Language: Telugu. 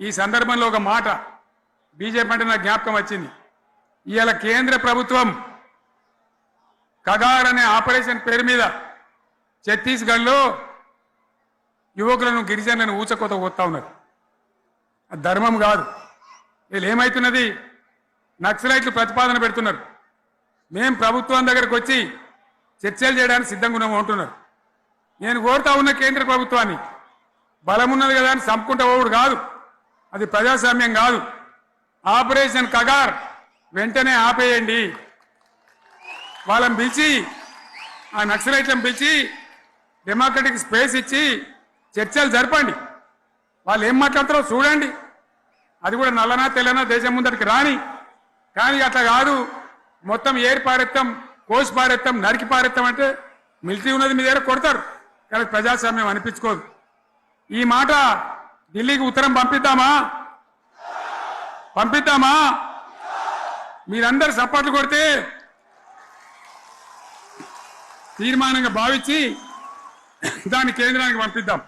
ఈ సందర్భంలో ఒక మాట బీజేపీ అంటే నాకు జ్ఞాపకం వచ్చింది. ఇవాళ కేంద్ర ప్రభుత్వం కగార్ అనే ఆపరేషన్ పేరు మీద ఛత్తీస్గఢ్లో యువకులను గిరిజనులను ఊచకోత పోతా ఉన్నారు. అది ధర్మం కాదు. వీళ్ళు ఏమవుతున్నది, నక్సలైట్లు ప్రతిపాదన పెడుతున్నారు. మేం ప్రభుత్వం దగ్గరకు వచ్చి చర్చలు చేయడానికి సిద్ధంగా ఉన్నాము అంటున్నారు. నేను కోరుతా ఉన్న కేంద్ర ప్రభుత్వాన్ని, బలమున్నది కదా అని చంపుకుంటా పోవుడు కాదు, అది ప్రజాస్వామ్యం కాదు. ఆపరేషన్ కగార్ వెంటనే ఆపేయండి. వాళ్ళని పిలిచి, ఆ నక్సలైట్లను పిలిచి డెమోక్రటిక్ స్పేస్ ఇచ్చి చర్చలు జరపండి. వాళ్ళు ఏం మాట్లాడతారో చూడండి. అది కూడా నల్లనా తెల్లనా దేశం ముందరికి రాని. కానీ అట్లా కాదు, మొత్తం ఏరి పారెత్తాం, కోసి పారెత్తాం, నరికి పారెత్తాం అంటే మిలిటరీ ఉన్నది మీ దగ్గర కొడతారు. కానీ ప్రజాస్వామ్యం అనిపించుకోదు. ఈ మాట ఢిల్లీకి ఉత్తరం పంపిద్దామా? మీరందరూ సపోర్ట్లు కొడితే తీర్మానంగా భావించి దాన్ని కేంద్రానికి పంపిద్దాం.